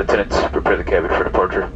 Lieutenants, prepare the cabin for departure.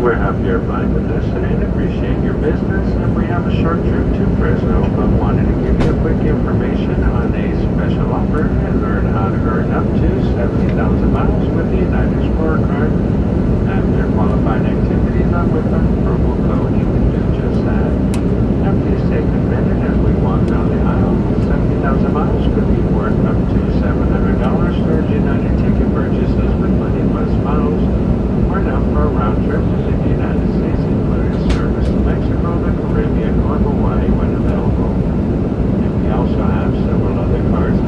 We're happy you're flying with us today and appreciate your business. And we have a short trip to Fresno, but wanted to give you a quick information on a special offer and learn how to earn up to 70,000 miles with the United Explorer card. After qualifying activities on with our promo code, you can do just that. Now please take a minute as we walk down the aisle. 70,000 miles could be worth up to $700 towards United ticket purchases with Money Plus miles. Or now for a round trip within the United States, including service to Mexico, the Caribbean, or Hawaii when available. And we also have several other cards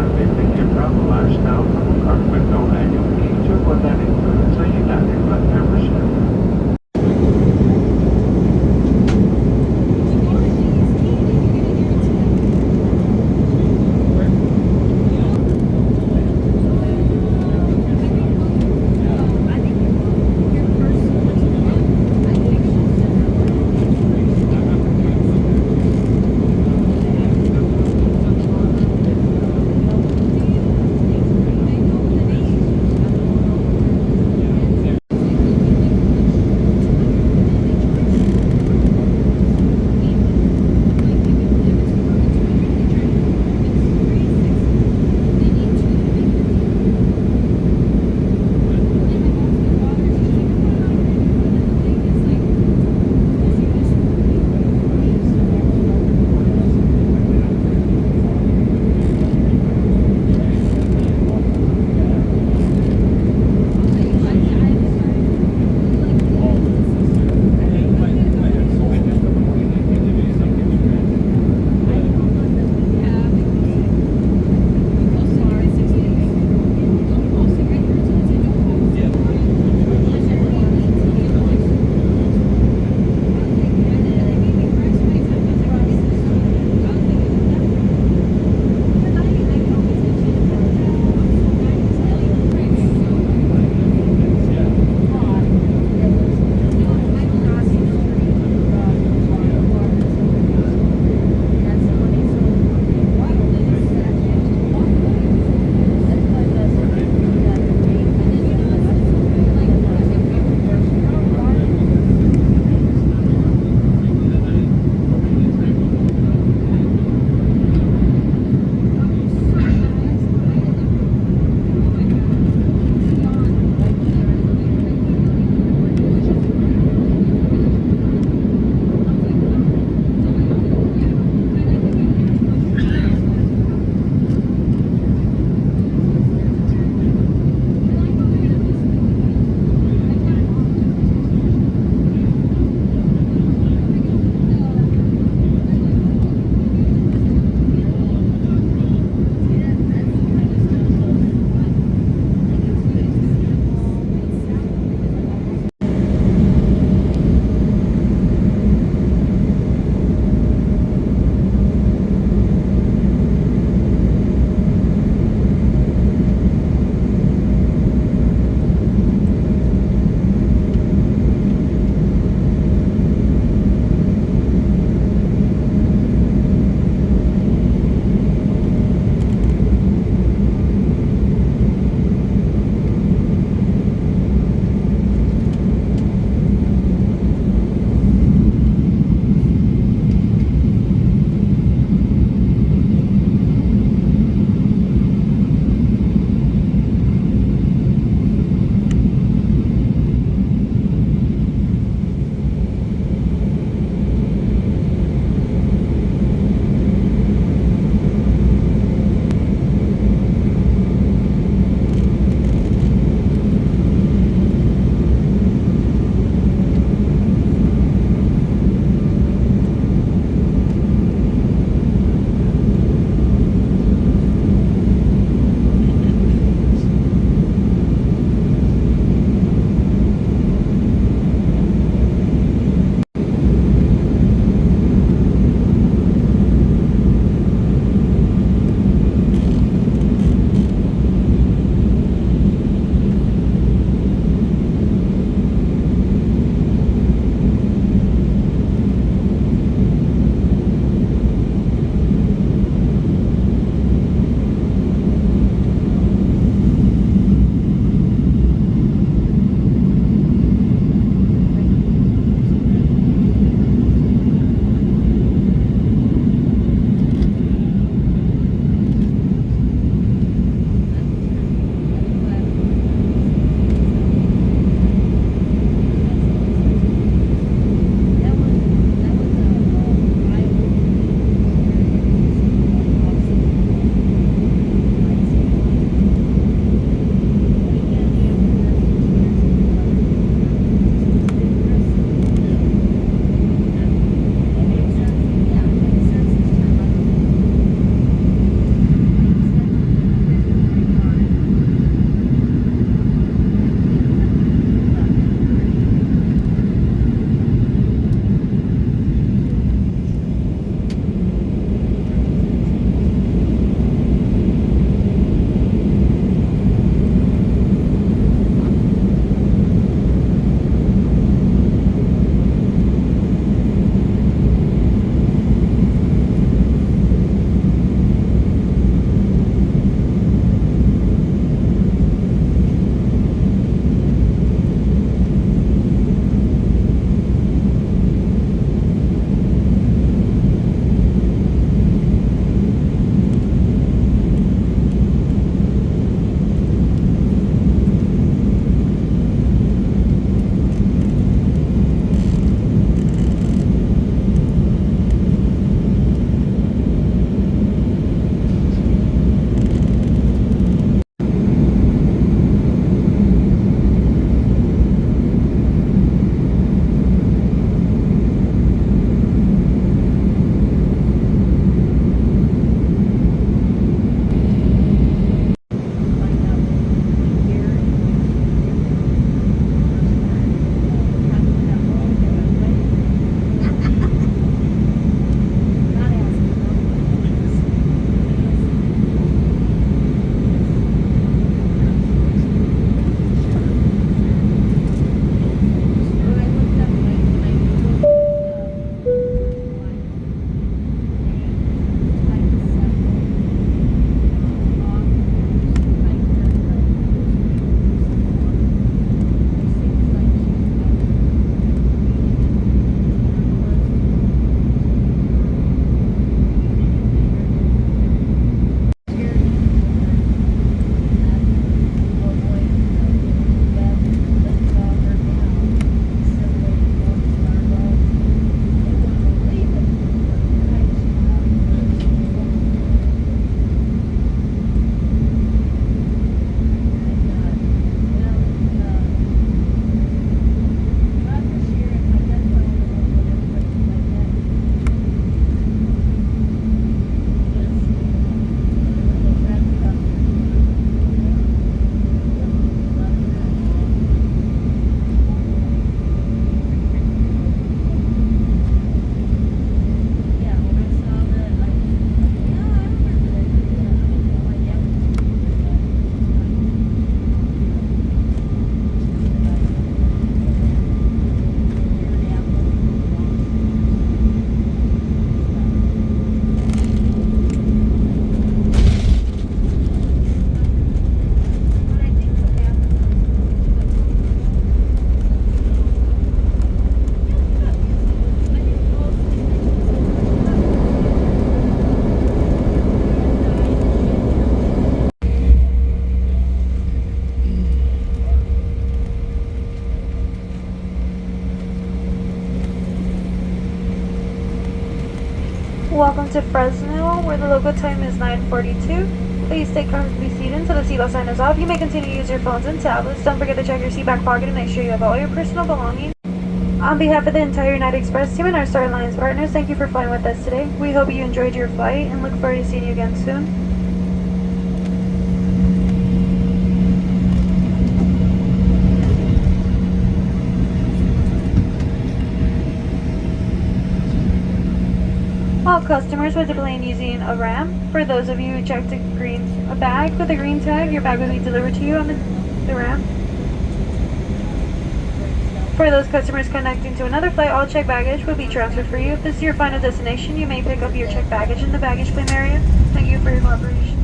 to Fresno, where the local time is 9:42. Please stay comfortably seated until the seatbelt sign is off. You may continue to use your phones and tablets. Don't forget to check your seat back pocket and make sure you have all your personal belongings. On behalf of the entire United Express team and our Star Alliance partners, thank you for flying with us today. We hope you enjoyed your flight and look forward to seeing you again soon. All customers with a plane using a RAM. For those of you who checked a bag with a green tag, your bag will be delivered to you on the RAM. For those customers connecting to another flight, all checked baggage will be transferred for you. If this is your final destination, you may pick up your checked baggage in the baggage claim area. Thank you for your cooperation.